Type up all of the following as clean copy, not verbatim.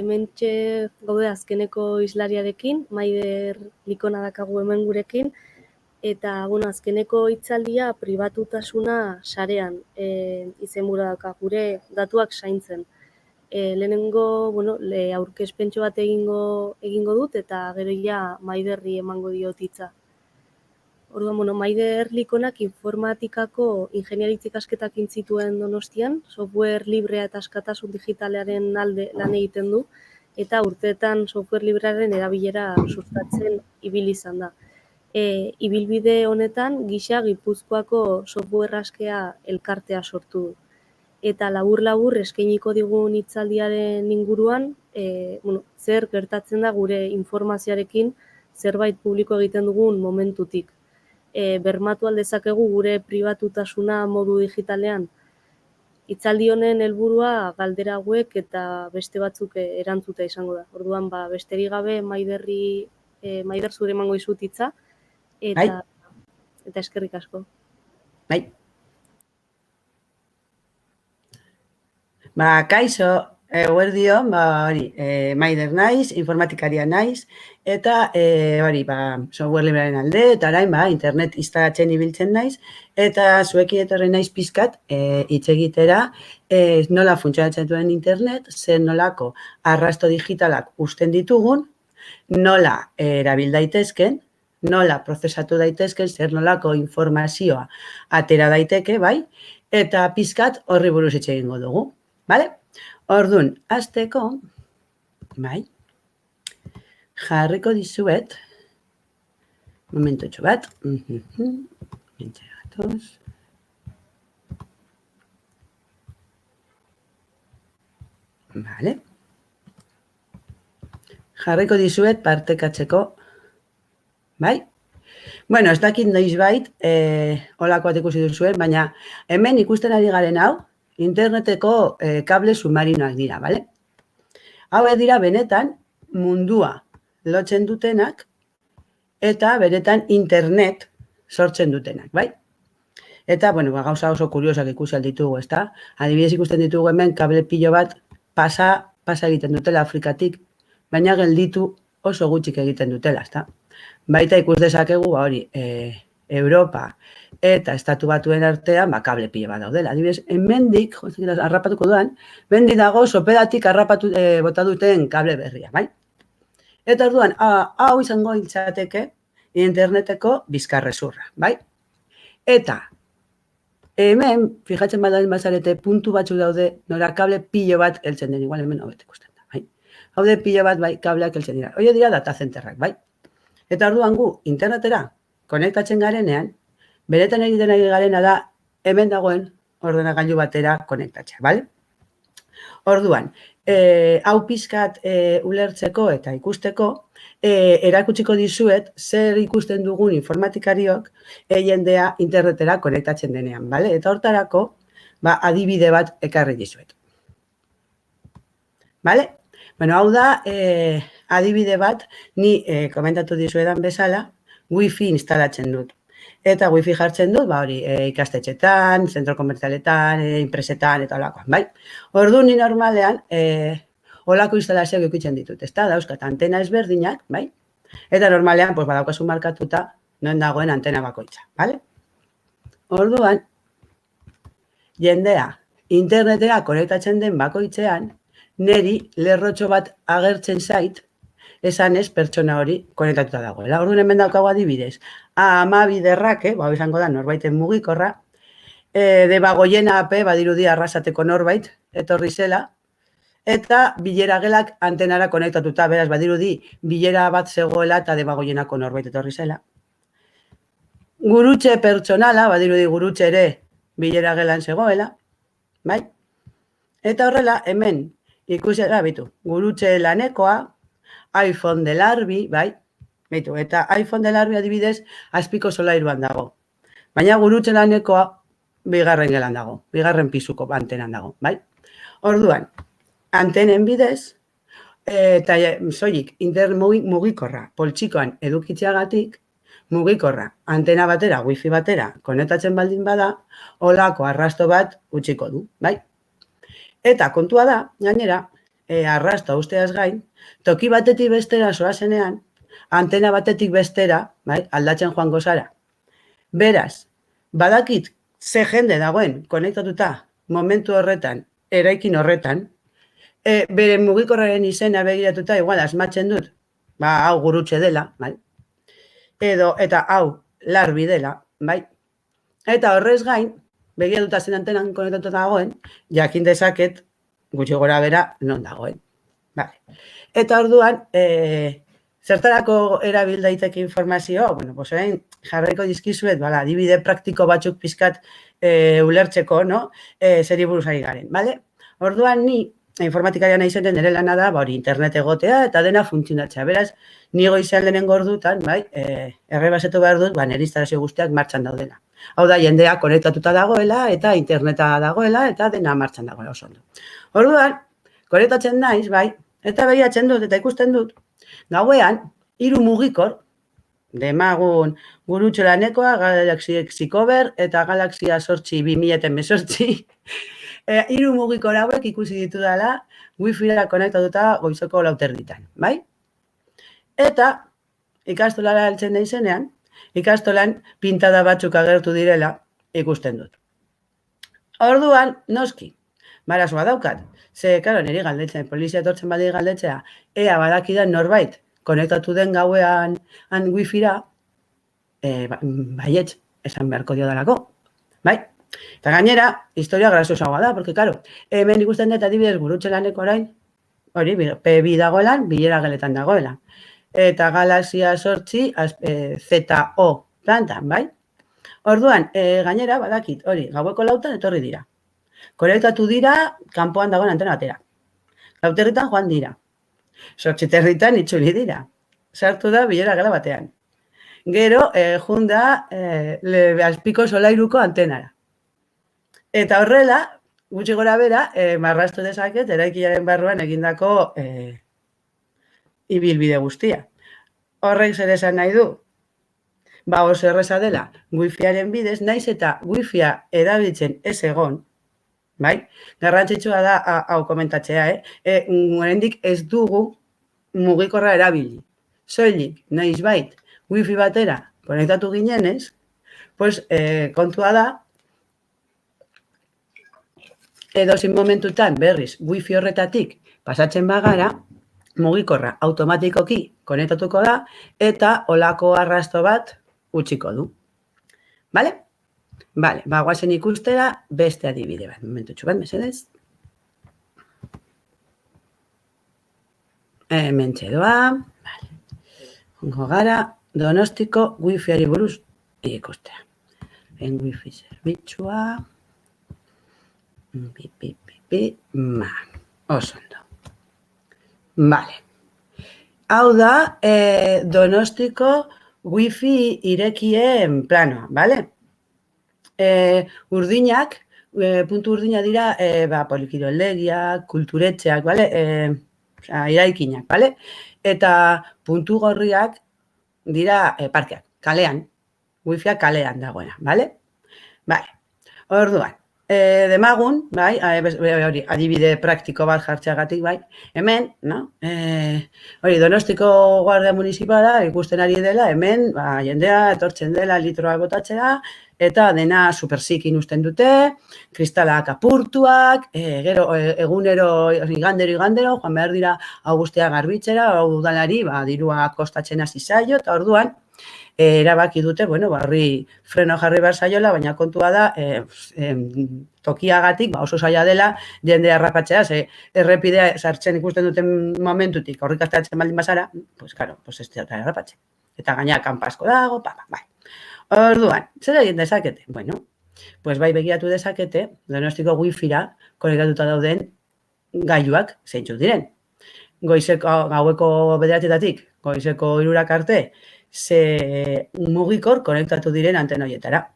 hementxe gaude azkeneko islariarekin, Maider Likona dakagu hemen gurekin, eta azkeneko hitzaldia pribatutasuna sarean izenburua dauka, gure datuak zaintzen. Lehenengo aurkezpentxo bat egingo dut, eta gero ja Maiderri emango diot hitza. Orduan, Maider Likonak informatikako ingeniaritza ikasketak egin zituen Donostian, software librea eta askatasun digitalearen alde lan egiten du, eta urteetan software librearen erabilera sustatzen ibili izan da. Ibilbide honetan, gisa Gipuzkoako software askea elkartea sortu du. Eta labur-labur eskainiko digun hitzaldiaren inguruan, zer gertatzen da gure informazioarekin zerbait publiko egiten dugun momentutik. Bermatu aldezakegu gure pribatutasuna modu digitalean. Hitzaldi honen helburua galdera hauek eta beste batzuk erantzuta izango da. Orduan, besterik gabe Maider zure emango dizut hitza eta eskerrik asko. Bai. Kaixo, eguerdion, Maider naiz, informatikaria naiz, eta software librearen alde, eta orain internet instalatzen ibiltzen naiz, eta zuekin etorri naiz pizkat hitz egitera nola funtzionatzen duen internet, zer nolako arrasto digitalak uzten ditugun, nola erabil daitezken, nola prozesatu daitezken, zer nolako informazioa atera daiteke, eta pizkat horri buruz hitz egingo dugu. Orduan, hasteko, jarriko dizuet, momentutxo bat, jarriko dizuet partekatzeko, Bueno, ez dakit noizbait, holako bat ikusi duzuen, baina hemen ikusten ari garen hau, interneteko kable submarinoak dira, Hauek dira benetan mundua lotzen dutenak eta benetan internet sortzen dutenak, Eta, gauza oso kuriosak ikusi alditugu, ezta? Adibidez ikusten ditugu hemen kable pilo bat pasa egiten dutela Afrikatik, baina gelditu oso gutxik egiten dutela, ezta? Baita ikus dezakegu, Europa eta Estatu Batuen artean, kable pilo bat daudela. Adibidez, hemendik, harrapatuko duan, mendik dago sopedatik bota duten kable berria, Eta orduan, hau izango litzateke interneteko bizkarrezurra, Eta, hemen, fijatzen badain bazarete, puntu batzuk daude, nora kable pilo bat heltzen den, igual hemen hobet ikusten da, Haude pilo bat, kableak heltzen dira. Hoi dira datazenterrak, Eta orduan gu, internetera konektatzen garenean, beretan egiten ari garena da, hemen dagoen ordenagailu batera konektatzea, Orduan, hau pizkat ulertzeko eta ikusteko, erakutsiko dizuet zer ikusten dugun informatikariok jendea internetera konektatzen denean, Eta hortarako, adibide bat ekarri dizuet. Hau da, adibide bat, ni komentatu dizuedan bezala, wifi instalatzen dut. Eta wifi jartzen dut, ikastetxetan, zentro komertzialetan, enpresetan, eta olakoan, Orduan, ni normalean, olako instalazioak eukitzen ditut, ezta? Dauzkat antena ezberdinak, Eta normalean, badaukazu markatuta, non dagoen antena bakoitza, Orduan, jendea, internetera konektatzen den bakoitzean, neri lerrotxo bat agertzen zait, esan ez pertsona hori konektatuta dagoela. Orduan hemen daukagu adibidez. Amabiderrake, izango da norbaiten mugikorra, Debagoiena AP, badirudi arrasateko norbait, etorri zela, eta bilera gelak antenara konektatuta, beraz, badirudi bilera bat zegoela eta Debagoienako norbait etorri zela. Gurutxe pertsonala, badirudi gurutxe ere bilera gelan zegoela, Eta horrela, hemen, ikusera, gurutxe lanekoa, iPhone del Arbi, eta iPhone del Arbi adibidez, azpiko solairuan dago. Baina gurutxe lanekoa bigarren gelan dago, bigarren pisuko antenan dago, Orduan, antenen bidez, eta soilik mugikorra poltsikoan edukitzeagatik, mugikorra antena batera, wifi batera, konektatzen baldin bada, olako arrasto bat utziko du, Eta kontua da, gainera, arrastoa usteaz gain, toki batetik bestera zoazenean, antena batetik bestera, bai, aldatzen joango zara. Beraz, badakit ze jende dagoen konektatuta momentu horretan, eraikin horretan, bere mugikorraren izena begiratuta igual asmatzen dut, hau gurutxe dela, bai? Eta hau larbi dela, bai? Eta horrez gain, begiratuta zen antenan konektatuta dagoen, jakin dezaket gutxi gora bera non dagoen. Vale. Eta orduan, zertarako erabil daiteke informazioa? Bueno, pues orain jarraiko dizkizuet, adibide praktiko batzuk pizkat ulertzeko, no? Zeri buruz ari garen, vale? Orduan ni informatikaria naizenen nire lana da, hori internet egotea eta dena funtzionatzea. Beraz, ni goizean lehenengo ordutan, bai, errebasetu behar dut, nire instalazio guztiak martxan daudela. Hau da, jendea konektatuta dagoela eta interneta dagoela eta dena martxan dagoela oso ondo. Orduan, konektatzen naiz, bai, eta behiatzen dut eta ikusten dut, gauean, 3 mugikor, demagun gurutxo lanekoa, Galaxy Xcover eta Galaxy A8 2018, 3 mugikor hauek ikusi ditu dela Wi-Fi-ra konektatuta goizoko 4:00, bai? Eta ikastolara heltzen naizenean, ikastolan pintada batzuk agertu direla ikusten dut. Orduan, noski, barazua daukat. Ze, karo, niri galdetzen, polizia etortzen badi galdetzea, ea badakidan norbait konektatu den gauean Wi-Fi-ra, baietz, esan beharko dio dalako, bai? Eta gainera, historia graziosagoa da, porque, karo, hemen ikusten dut adibidez gurutxe laneko orain, hori, P2 dagoelan, bilera geletan dagoela. Eta Galaxy A8 ZO plantan, bai? Orduan, gainera, badakit, hori, gaueko 4:00 etorri dira. Konektatu dira, kanpoan dagoen antena batera. 4:00 joan dira. 8:30 itzuli dira. Sartu da bilera gela batean. Gero, junda azpiko solairuko antenara. Eta horrela, gutxi gora bera, marrastu dezaket, eraikinaren barruan egindako ibilbide guztia. Horrek zer esan nahi du? Oso erreza dela, Wi-Fiaren bidez, naiz eta Wi-Fia erabiltzen ez egon, bai? Garrantzitsua da hau komentatzea, oraindik ez dugu mugikorra erabili. Soilik, noizbait, Wi-Fi batera konektatu ginenez, pues kontua da, edozein momentutan berriz Wi-Fi horretatik pasatzen bagara, mugikorra automatikoki konektatuko da eta olako arrasto bat utziko du. Bale? Bale, guazen ikustera beste adibide bat. Momentutxu bat, mesedez. Hementxe doa. Bale. Hongo gara, Donostiko Wi-Fiari buruz ikustea. Wi-Fi zerbitzua. Oso ondo. Bale. Hau da, Donostiko Wi-Fi irekien planoa, bale? Urdinak, puntu urdina dira, polikirolegiak, kulturetxeak, bale? Iraikinak, bale? Eta puntu gorriak dira parkeak, kalean. Wi-Fia kalean dagoena, bale? Bale. Orduan, demagun, bai, adibide praktiko bat jartzeagatik, bai, hemen, no? Hori, Donostiko Guardia Municipala ikusten ari dela, hemen, jendea etortzen dela litroak botatzea, eta dena superzikin usten dute, kristalak apurtuak, gero egunero, igandero, joan behar dira augustea garbitzera, udalari, dirua kostatzen hasi zaio, eta orduan, erabaki dute, horri freno jarri behar zaiola, baina kontua da, tokiagatik, oso zaila dela, jende harrapatzea, ze errepidea sartzen ikusten duten momentutik, horrik astatzen baldin bazara, ez dira harrapatzen. Eta gaina kanpasko dago, bai. Orduan, zer egin dezakete? Bai begiratu dezakete, Donostiko Wi-Fi-ra konektatuta dauden gailuak zeintzuk diren. Gaueko 9:00-tatik, goizeko 3:00 arte, ze mugikor konektatu diren antena horietara.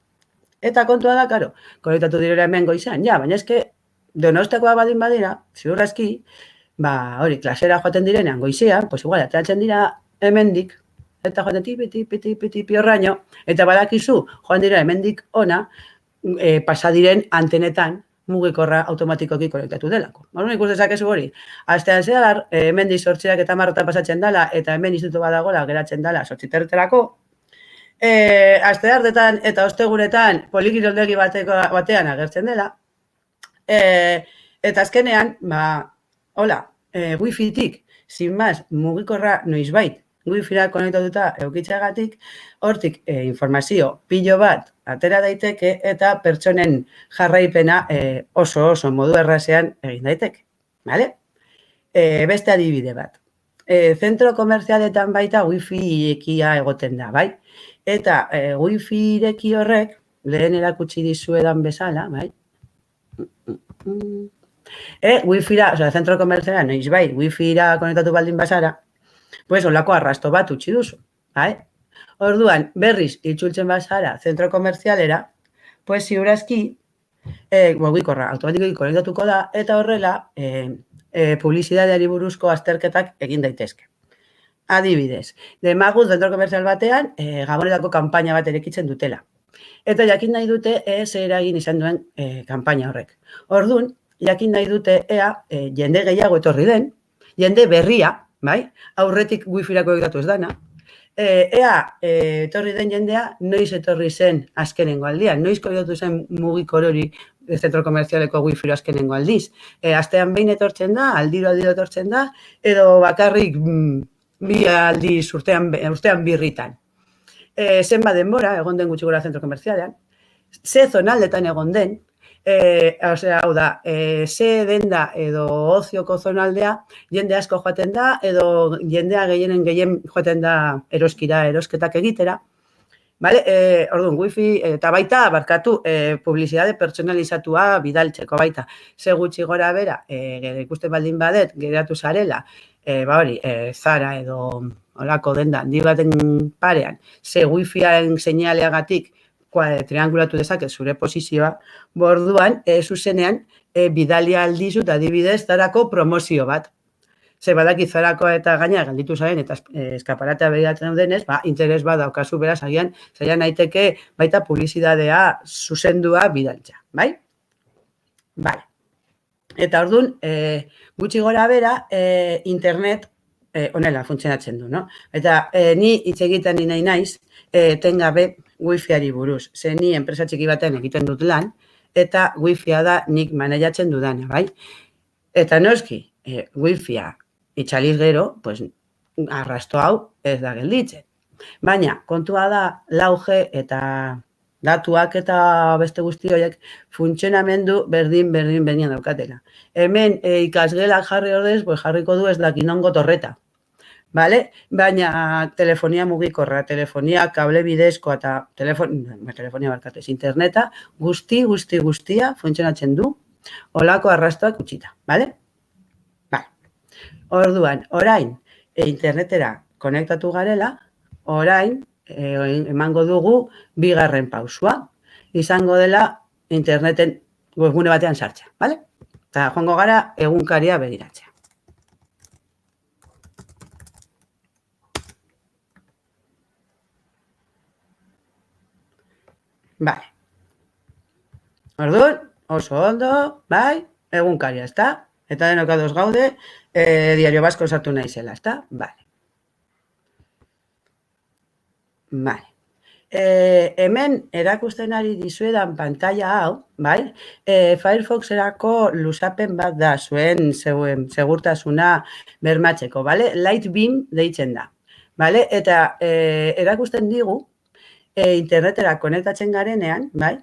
Eta kontua da, karo, konektatu direla hemen goizan, baina eske Donostiakoa badin badira, ziurrazki, hori, klasera joaten direnean goizean, pues igual, ateratzen dira hemendik, eta joaten tipi horraino, eta badakizu, joan dira hemendik ona, pasadiren antenetan mugikorra automatikoki konektatu delako. Orduan ikus dezakezu hori. Astean zehar, hemen 8 eta 10 pasatzen dela, eta hemen instituto badagola geratzen dela 8 terretarako, asteartetan eta ostegunetan polikirondegi batean agertzen dela, eta azkenean, wifi-tik, sin más, mugikorra noizbait, wifi-ra konektatuta eukitzeagatik, hortik informazio pilo bat atera daiteke eta pertsonen jarraipena oso modu errazean egin daiteke. Vale? Beste adibide bat. Zentro komerzialetan baita wifi irekia egoten da, bai? Eta wifi ireki horrek, lehen erakutsi dizuedan bezala, bai? Wifi-ra, zentro komerziala noizbait, wifi-ra konektatu baldin bazara, pues olako arrasto bat utzi duzu, bai? Orduan, berriz itzultzen bazara zentro komerzialera, pues ziurazki, mugikorra automatikoki konektatuko da, eta horrela, publizidadeari buruzko azterketak egin daitezke. Adibidez, Demaguz zentro komerzial batean, gabonetako kanpaina bat erekitzen dutela. Eta jakin nahi dute zer eragin izan duen kanpaina horrek. Orduan, jakin nahi dute ea jende gehiago etorri den, jende berria, bai? Aurretik wifi-ra konektatu ez dana, ea etorri den jendea noiz etorri zen azkenengo aldian, noiz konektatu zen mugikor hori zentro komerzialeko wifi-ra azkenengo aldiz. Astean behin etortzen da, aldiro etortzen da, edo bakarrik bi aldiz urtean birritan. Zenbat denbora, egon den gutxi gora zentro komerzialean, ze zonaldetan egon den, hau da, ze denda edo ozioko zonaldea jende asko joaten da, edo jendea gehien joaten da erosketak egitera. Vale? Orduan, wifi eta baita, barkatu, publizidade pertsonalizatua bidaltzeko baita. Ze gutxi gora bera, ikusten baldin badet, geratu zarela, Zara edo olako denda handi baten parean, ze wifi-aren seinaleagatik triangulatu dezake zure posizioa, borduan, zuzenean, bidalia aldizu eta adibidez Zarako promozio bat. Ze badaki Zarako eta gaina galditu zaren eta eskaparatea begiratzen denez, interes bat daukazu beraz agian, zaila naiteke baita publizidadea zuzendua bidaltza, bai? Bale. Eta orduan, gutxi gora bera, internet honela funtzionatzen du, no? Eta ni hitz egiten nahi naiz, etengabe wifi-ari buruz. Ze ni enpresa txiki baten egiten dut lan, eta wifi-a da nik maneiatzen dudana, bai? Eta noski, wifi-a itxaliz gero, pues, arrasto hau ez da gelditzen. Baina, kontua da, lauge eta datuak eta beste guzti horiek funtzionamendu berdin daukatela. Hemen ikasgelak jarri ordez, pues, jarriko du ez dakinongo torreta. Vale? Baina telefonia mugikorra, telefonia kable bidezkoa eta telefonia barkatez, interneta, guztia funtzionatzen du olako arrastoak utxita. Vale? Orduan, orain internetera konektatu garela, orain emango dugu bigarren pausua. Izango dela interneten webgune batean sartzea. Vale? Eta joango gara egunkaria begiratzea. Vale. Orduan, oso ondo, bai, egunkaria, ezta? Eta denok ados gaude, Diario Basko sartu nahi zela, ezta? Vale. Vale. Hemen erakusten ari dizuedan pantalla hau, bai? Firefoxerako luzapen bat da, zuen segurtasuna bermatzeko, bale? Lightbeam deitzen da, bale? Eta erakusten digu, internetera konektatzen garenean, bai?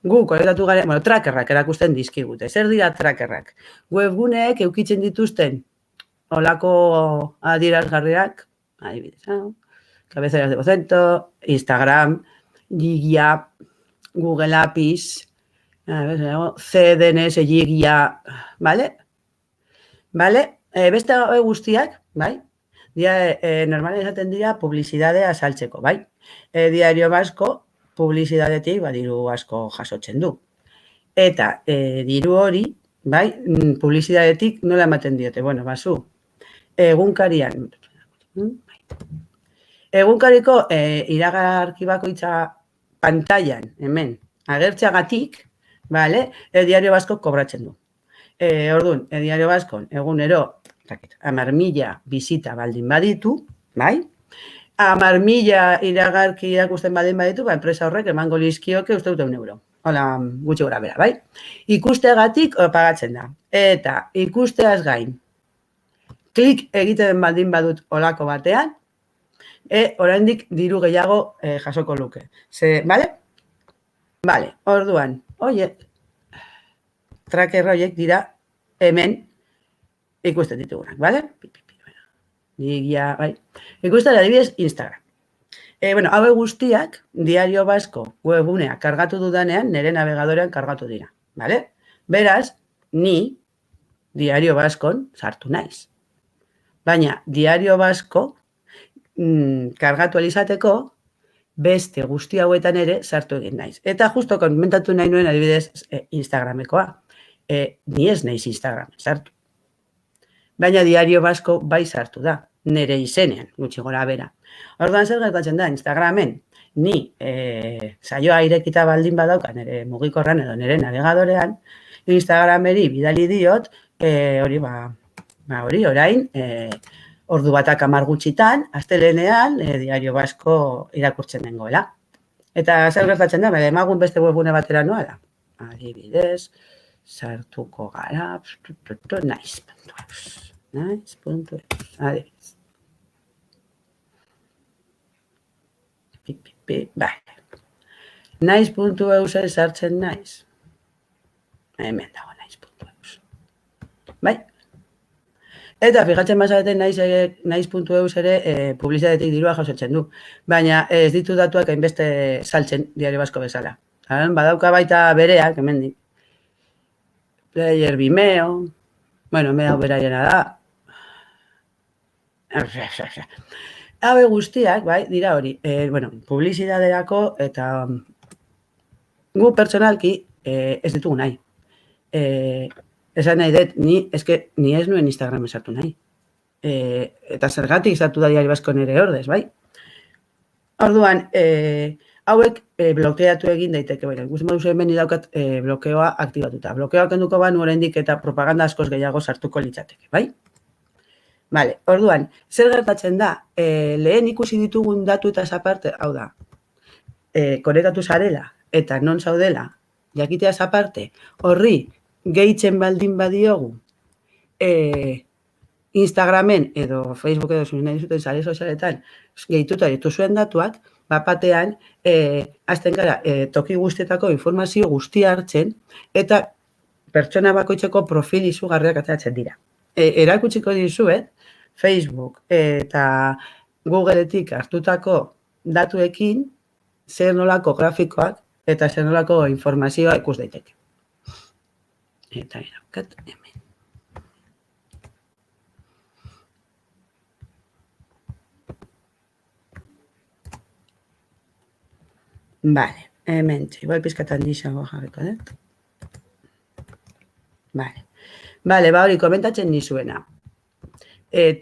Gu konektatu garen, trackerrak erakusten dizkigute. Zer dira trackerrak? Webguneek eukitzen dituzten olako adierazgarriak, adibidez, cabeceras de bocento, Instagram, Gigia, Google APIs, CDNS, Gigia, bale? Bale? Beste guztiak, bai? Normalen esaten dira publizidadea saltzeko, bai? Diario Basko publizidadetik diru asko jasotzen du. Eta diru hori, bai, publizidadetik nola ematen diote? Bueno, bazu, egunkarian, egunkariko iragarki bakoitza pantailan, hemen, agertzeagatik, Vale? Diario Basko kobratzen du. Orduan, Diario Baskon egunero 10.000 bizita baldin baditu, bai? 10.000 iragarki irakusten baldin baditu, enpresa horrek emango lizkioke uste dut €1. Hola, gutxi gora bera, bai? Ikusteagatik pagatzen da. Eta ikusteaz gain, klik egiten baldin badut olako batean, oraindik diru gehiago jasoko luke. Bale? Bale, orduan, tracker horiek dira hemen ikusten ditugunak, bale? Bai. Ikusten adibidez Instagram. Hau guztiak Diario Basko webunea kargatu dudanean nire navegadorean kargatu dira, bale? Beraz, ni Diario Baskon sartu naiz. Baina Diario Basko kargatu alizateko beste guzti hauetan ere sartu egin naiz. Eta justo komentatu nahi nuen adibidez Instagramekoa. Ni ez naiz Instagramen sartu. Baina Diario Basko bai sartu da, nire izenean, gutxi gora bera. Orduan zer gertatzen da, Instagramen, ni saioa irekita baldin badauka nire mugikorran edo nire navegadorean, Instagrameri bidali diot, hori orain, ordu batak 10 gutxitan, astelehenean, Diario Basko irakurtzen dengoela. Eta zer gertatzen da, emagun beste webune batera noa da. Adibidez, sartuko gara, naiz.eus, adibidez. Naiz.eus sartzen naiz. Hemen dago naiz.eus. Bai? Eta fijatzen bazareten naiz.eus ere publizitatetik dirua jasotzen du. Baina ez ditu datuak hainbeste saltzen Diario Basko bezala. Badauka baita bereak, hemendik. Player Vimeo, hau beraiena da. Habe guztiak, bai, dira hori. Publizitaterako eta gu pertsonalki ez ditugu nahi. Esan nahi dut, ni ez nuen Instagramen sartu nahi. Eta zergatik sartu da Diario Basko nire ordez, bai? Orduan, hauek blokeatu egin daiteke, ikusten baduzu hemen daukat blokeoa aktibatuta. Blokeoa kenduko banu oraindik eta propaganda askoz gehiago sartuko litzateke, bai? Bale, orduan, zer gertatzen da, lehen ikusi ditugun datu eta aparte, hau da, konektatu zarela eta non zaudela, jakitea aparte, horri gehitzen baldin badiogu Instagramen edo Facebook edo zuen nahi zuten sare sozialetan gehituta dituzuen datuak, batean hasten gara toki guztietako informazio guztia hartzen eta pertsona bakoitzeko profil izugarriak ateratzen dira. Erakutsiko dizuet Facebook eta Googleetik hartutako datuekin zer nolako grafikoak eta zer nolako informazioa ikus daiteke. Eta iraukat hemen. Vale, hemen igual pizkatan disago jarriko dut. Vale, hori komentatzen nizuena.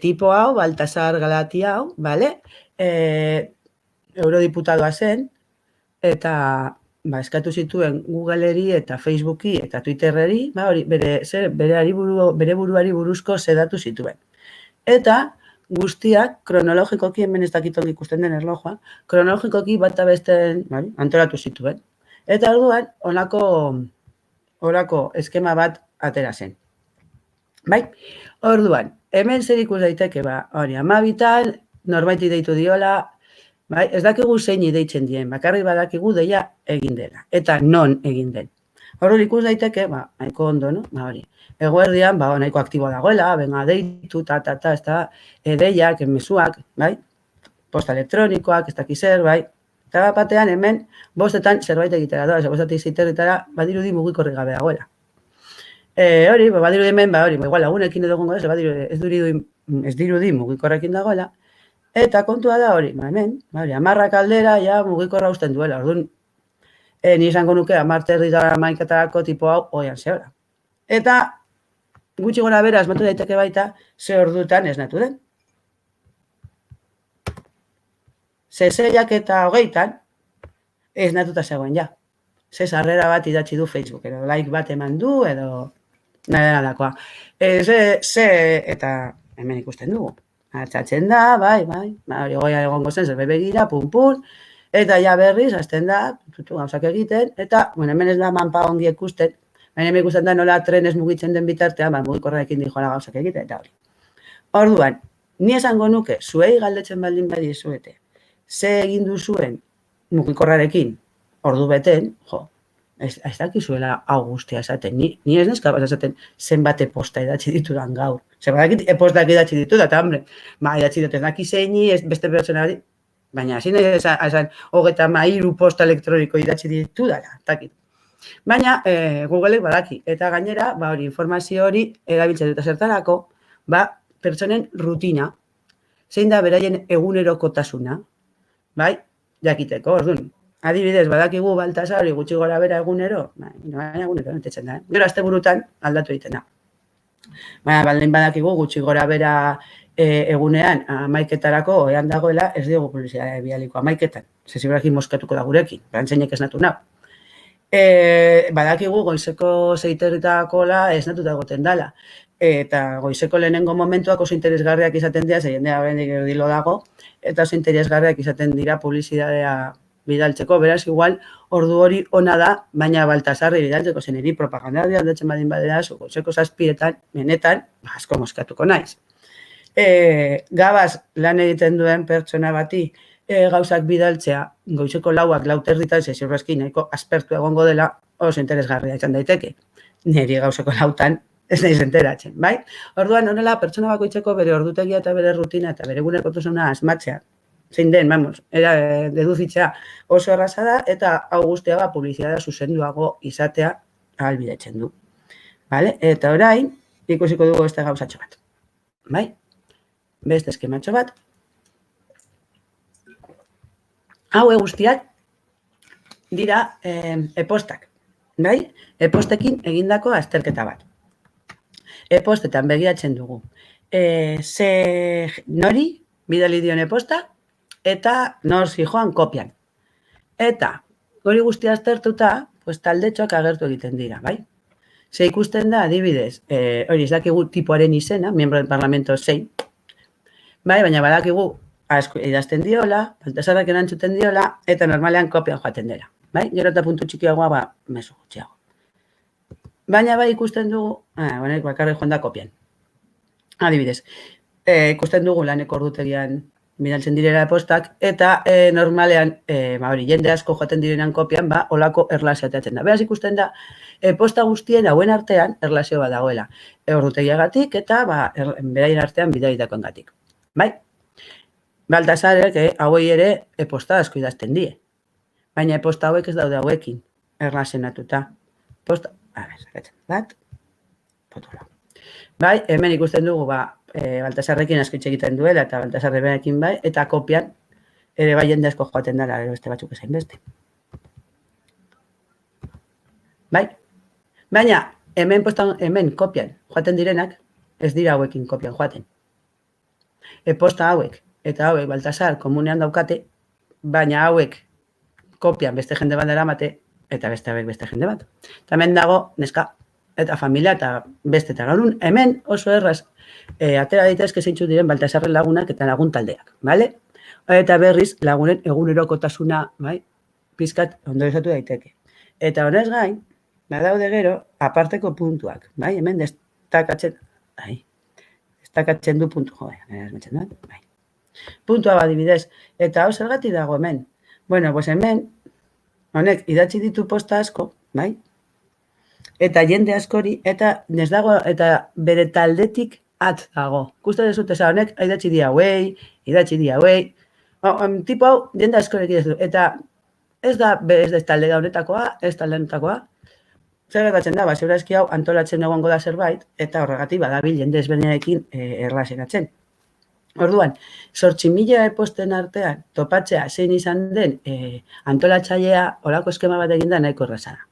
Tipo hau, Baltasar Galati hau, eurodiputadoa zen, eta eskatu zituen Googleri eta Facebooki eta Twitterreri, bere buruari buruzko sedatu zituen. Eta guztiak kronologikoki, hemen ez dakiton ikusten den erlojoa, kronologikoki bata besteen antolatu zituen. Eta orduan, horako eskema bat atera zen. Bai? Orduan, hemen zer ikus daiteke, hori, 12 norbaiti deitu diola, ez dakigu zein deitzen dien, bakarrik badakigu deia egin dela, eta non egin den. Hor ikus daiteke, nahiko ondo, no? Hori, eguerdian, nahiko aktiboa dagoela, benga deitu, ez da, deiak, mezuak, posta elektronikoak, ez dakiz zer, eta batean hemen, 5etan zerbait egitera doa, 5etik ziterritara, badirudi mugikorrik gabe dagoela. Hori, badirudi hemen, igual lagunekin edo gongo ez dirudi mugikorrekin dagoela, eta kontua da hori, hemen, 10 aldera, mugikorra usten duela, orduan, ni izango nuke 10 eta 11 tipo hau oian zehora. Eta gutxi gora bera asmatu daiteke baita ze ordutan esnatu den. 6 eta 20 esnatuta zegoen ja. ze sarrera bat idatzi du Facebook, edo like bat eman du, edo nahi alakoa. Eta hemen ikusten dugu. Artzatzen da, bai, hori goia egongo zen, zerbait begira, pun, eta ja berriz, hasten da, gauzak egiten, eta, hemen ez da manpa ongi ikusten, baina hemen ikusten da nola trenez mugitzen den bitartean, mugikorrarekin dijoala gauzak egiten, eta hori. Orduan, ni esango nuke, zuei galdetzen baldin badiezuete, ze egin duzuen mugikorrarekin ordu beten, ez dakizuela hau guztia esaten. Ni ez neskabaz esaten zenbat eposta idatzi ditudan gaur. Zenbat epostak idatzi ditu, eta hambre, idatzi dut ez daki zeini, beste pertsona hori, baina hasi nahi esan 33 posta elektroniko idatzi ditudala, takit. Baina Googleek badaki, eta gainera, hori informazio hori erabiltzen dut zertarako, pertsonen rutina, zein da beraien egunerokotasuna, bai, jakiteko, orduan. Adibidez, badakigu Baltasar hori gutxi gora bera egunero, baina egunero netetzen da, gero asteburutan aldatu egiten da. Baina baldin badakigu gutxi gora bera egunean 11etarako ohean dagoela, ez diogu publizitatea bidaliko 11etan, ziurrekin moskatuko da gurekin, bantzainek esnatu nahi. Badakigu goizeko 6:00 esnatuta egoten dala, eta goizeko lehenengo momentuak oso interesgarriak izaten dira, ze jendea bendik erdilo dago, eta oso interesgarriak izaten dira publizitatea bidaltzeko, beraz, igual, ordu hori ona da, baina Baltasarri bidaltzeko zen eri propaganda bidaltzen badin badera, goizeko 7:00 benetan, asko moskatuko naiz. Gabaz lan egiten duen pertsona bati gauzak bidaltzea, goizeko 4:00 ziurreski nahiko aspertu egongo dela, oso interesgarria izan daiteke. Niri gauzeko 4:00 ez naiz enteratzen, bai? Orduan, honela, pertsona bakoitzeko bere ordutegia eta bere rutina eta bere egunerokotasuna asmatzea, zein den, deduzitzea oso erraza da, eta hau guztia publizitatea zuzenduago izatea ahalbidetzen du. Eta orain, ikusiko dugu beste gauzatxo bat. Beste eskematxo bat. Hau guztiak dira epostak. Epostekin egindako azterketa bat. Epostetan begiratzen dugu. Nori bidali dion eposta, eta nor zijoan kopian. Eta hori guztia aztertuta, taldetxoak agertu egiten dira, bai? Ze ikusten da, adibidez, hori ez dakigu tipoaren izena, miembro del parlamento zein, baina badakigu asko idazten diola, Baltasarrak erantzuten diola, eta normalean kopian joaten dela. Gero eta puntu txikiagoa, mezu gutxiago. Baina ikusten dugu, bakarrik joan da kopian. Adibidez, ikusten dugu laneko ordutegian bidaltzen direla epostak, eta normalean, jende asko joaten direnean kopian, olako erlazioa teatzen da. Beraz ikusten da, posta guztien hauen artean erlazio bat dagoela. Ordutegiagatik eta beraien artean bidalitakoengatik. Baltasarek hauei ere eposta asko idazten die. Baina eposta hauek ez daude hauekin erlazionatuta. Hemen ikusten dugu, Baltasarrekin askitxe egiten duela, eta Baltasarrekin eta kopian ere jende asko joaten dara, beste batzuk ezain beste. Baina, hemen kopian joaten direnak, ez dira hauekin kopian joaten. Posta hauek eta hauek Baltasar komunean daukate, baina hauek kopian beste jende bat eramate, eta beste hauek beste jende bat. Eta hemen dago, neska, eta familia, eta beste eta gaurun, hemen oso erraz atera daitezke zeintzu diren Baltasarren lagunak eta lagun taldeak, bale? Eta berriz, lagunen egunerokotasuna, pizkat ondorezatu daiteke. Eta honez gain, badaude gero, aparteko puntuak, hemen destakatzen du puntu, puntua badibidez, eta hau zergatik dago hemen. Bueno, hemen, honek idatzi ditu posta asko, eta jende askori, eta ez dago, eta bere taldetik at dago. Gusta dezut, honek idatzi di hauei, tipo hau jende askorik idatzi du, eta ez da talde gaunetakoa, ez talde honetakoa, zer gertatzen da, segurazki hau antolatzen egongo da zerbait, eta horregatik badabil jende ezberdinarekin erlazionatzen. Orduan, 8.000 eposten artean topatzea zein izan den antolatzailea olako eskema bat eginda nahiko erraza da.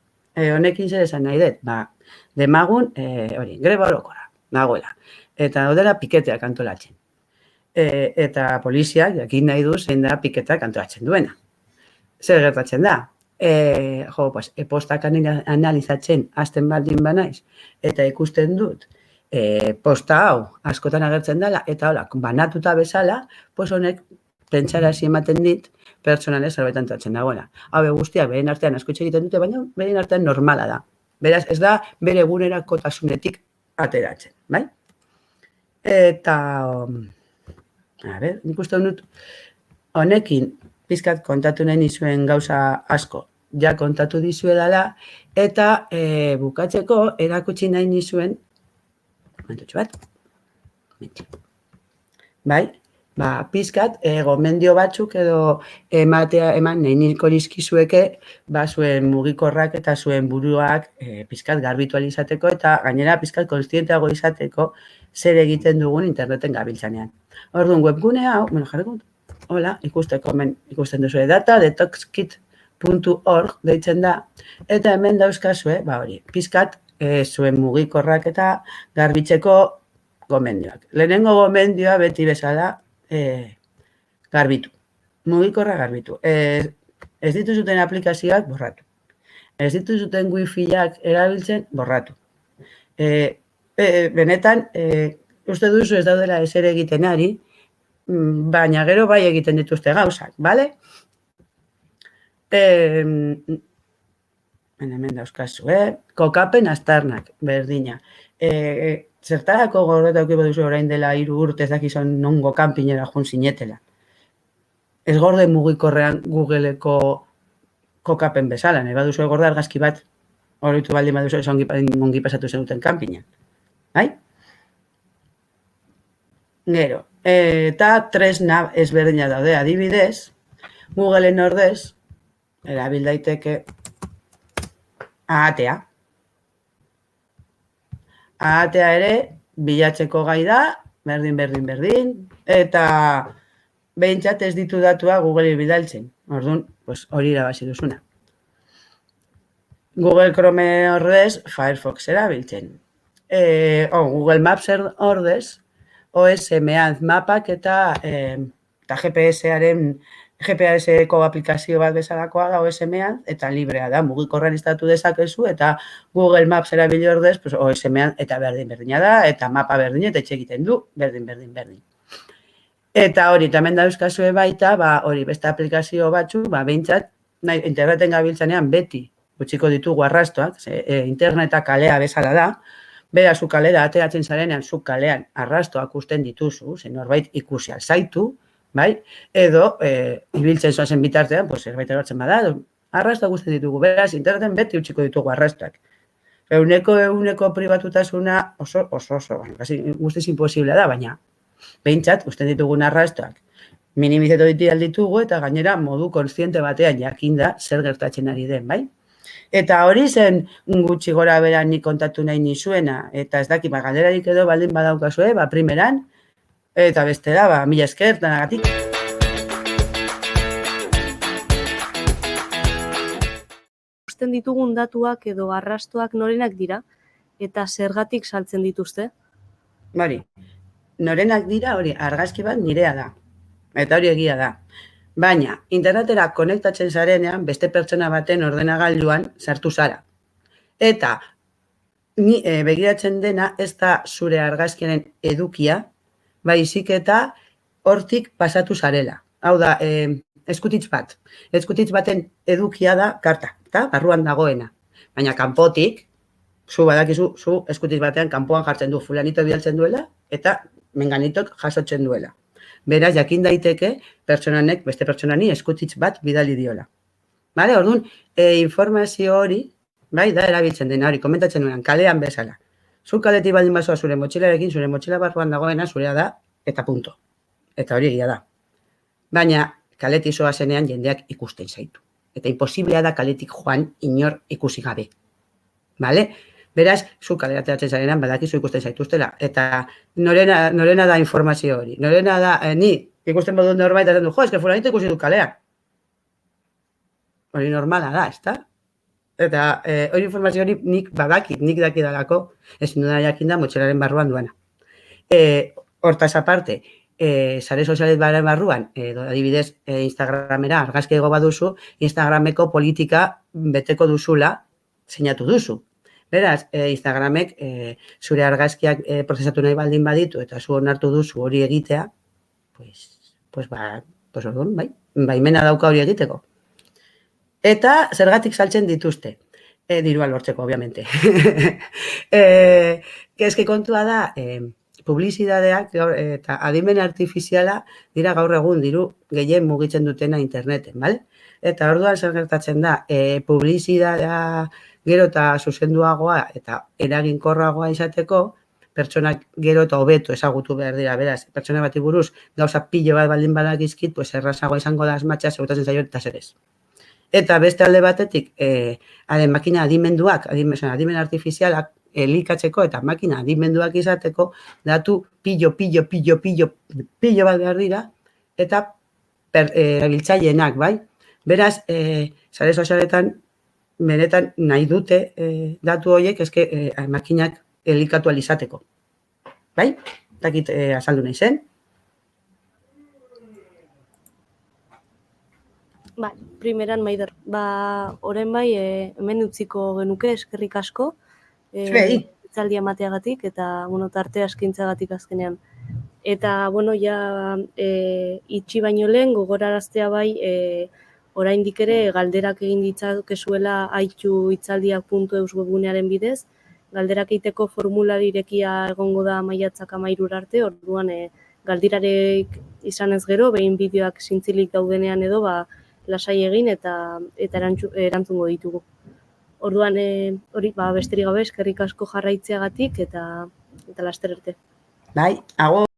Honekin zer esan nahi dut, demagun, greba orokora, dagoela, eta daudela piketeak antolatzen. Eta poliziak jakin nahi du zein da piketeak antolatzen duena. Zer gertatzen da? postak analizatzen hasten baldin banaiz, eta ikusten dut, posta hau askotan agertzen dela, eta hola, banatuta bezala, honek pentsarazi ematen dit, pertsonalez zerbait antolatzen dagoela. Hau guztiak beren artean asko hitz egiten dute, baina beren artean normala da. Beraz, ez da bere egunerakotasunetik ateratzen, bai? Eta, nik uste dut, honekin pizkat kontatu nahi nizuen gauza asko, ja kontatu dizuedala, eta bukatzeko erakutsi nahi nizuen, momentutxo bat, bai, pizkat, gomendio batzuk edo eman nahi niko dizkizueke, zuen mugikorrak eta zuen buruak pizkat garbitu izateko, eta gainera pizkat konstienteago izateko zer egiten dugun interneten gabiltzanean. Orduan, webgune hau, jarriko, hola, ikusten duzu data, detoxkit.org deitzen da, eta hemen dauzkazue, hori, pizkat zuen mugikorrak eta garbitzeko gomendioak. Lehenengo gomendioa beti bezala garbitu. Mugikorra garbitu. Ez dituzuten aplikazioak borratu. Ez dituzuten wifiak erabiltzen borratu. Benetan, uste duzu ez daudela ezer egiten ari, baina gero bai egiten dituzte gauzak, bale? Hemen dauzkazu, kokapen aztarnak, berdina. Zertarako gordetako duzu orain dela 3 urte ez dakizan nongo kanpinera joan zinetela. Ez gorde mugikorrean Googleko kokapen bezala, nahi baduzu gorde argazki bat, horitu baldin baduzu ongi pasatu zenuten kanpinan. Bai? Gero, eta tresna ezberdina daude adibidez, Googleen ordez, erabil daiteke ahatea. Ahatea ere, bilatzeko gai da, berdin, eta behintzat ez ditu datua Google bidaltzen. Orduan, hori irabazi duzuna. Google Chrome ordez, Firefox erabiltzen. Google Maps ordez, OSM mapak eta GPS-ko aplikazio bat bezalakoa da OSM-an, eta librea da, mugikorran instalatu dezakezu, eta Google Maps erabili ordez, OSM-an eta berdina da, eta mapa berdin, eta etxe egiten du, berdin. Eta hori, tamen dauzkazue baita, hori beste aplikazio batzu, behintzat, interneten gabiltzanean beti, utziko ditugu arrastoak, interneta kalea bezala da, bera zu kalera ateratzen zarenean, zu kalean arrastoak usten dituzu, zen norbait ikusi alzaitu, bai, edo ibiltzen zoazen bitartean, zerbait erotzen bada, arrastoak usten ditugu, beraz, interneten beti utziko ditugu arrastoak. Euneko pribatutasuna oso, guztiz imposiblea da, baina behintzat, usten ditugun arrastoak minimizetu ditugu, eta gainera modu kontziente batean jakinda zer gertatzen ari den, bai? Eta hori zen gutxi gora bera nik kontatu nahi nizuena, eta ez daki, galderarik edo baldin badaukazue, primeran, eta bestela, mila esker, danagatik. Ikusten ditugun datuak edo arrastoak norenak dira, eta zergatik saltzen dituzte? Hori, norenak dira, hori, argazki bat nirea da, eta hori egia da. Baina, internetera konektatzen zarenean, beste pertsona baten ordenagailuan sartu zara. Eta, begiratzen dena, ez da zure argazkiaren edukia, baizik eta hortik pasatu zarela. Hau da, eskutitz bat. Eskutitz baten edukia da karta, eta barruan dagoena. Baina, kanpotik, zu badakizu, zu eskutitz batean kanpoan jartzen du, fulanito bidaltzen duela, eta menganitok jasotzen duela. Beraz, jakin daiteke, pertsonanek, beste pertsonani eskutitz bat bidali diola. Bale, orduan, informazio hori, bai, da erabiltzen dena, hori, komentatzen duenan, kalean bezala. Zu kaletik baldin bazoa zure motxilarekin, zure motxila barruan dagoena, zurea da, eta punto. Eta hori egia da. Baina, kaletik zoa zenean jendeak ikusten zaitu. Eta imposiblea da kaletik joan inor ikusi gabe. Bale? Beraz, zu kalera ateratzen zarenan, badakizu ikusten zaituztela. Eta norena da informazio hori. Norena da, ni ikusten badut norbait, eta du, eske fulanito ikusi du kalean. Hori normala da, ezta? Eta hori informazio hori nik badakit, nik dakidalako, ezin duna jakin da motxilaren barruan duena. Hortaz aparte, sare sozialet barruan, edo adibidez Instagramera argazki ego baduzu, Instagrameko politika beteko duzula sinatu duzu. Beraz, Instagramek zure argazkiak prozesatu nahi baldin baditu eta zu onartu duzu hori egitea, pues orduan, bai, baimena dauka hori egiteko. Eta zergatik saltzen dituzte? Dirua lortzeko, obviamente. Eske kontua da, publizidadeak eta adimen artifiziala dira gaur egun diru gehien mugitzen dutena interneten, bale? Eta orduan zer gertatzen da, publizidadea gero eta zuzenduagoa eta eraginkorragoa izateko, pertsonak gero eta hobeto ezagutu behar dira, beraz, pertsona bati buruz gauza pilo bat baldin badakizkit, pues errazagoa izango da asmatxa, segutatzen zaio eta zer ez. Eta beste alde batetik, makina adimenduak, adimen artifizialak elikatzeko eta makina adimenduak izateko, datu pilo bat behar dira, eta erabiltzaileenak, bai? Beraz, sare sozialetan, benetan nahi dute datu horiek, eske makinak elikatu alizateko. Bai? Dakit azaldu nahi zen. Bai, primeran, Maider, orain bai, hemen utziko genuke eskerrik asko, hitzaldia emateagatik eta, tartea eskintzagatik azkenean. Eta, ja, itxi baino lehen, gogoraraztea bai, oraindik ere galderak egin ditzakezuela aitu-hitzaldiak.eus webgunearen bidez, galderak egiteko formulari irekia egongo da maiatzak 13 arte, orduan galdirarek izan ez gero, behin bideoak zintzilik daudenean edo, lasai egin eta erantzungo ditugu. Orduan, hori, besterik gabe eskerrik asko jarraitzeagatik eta laster arte. Bai, agur.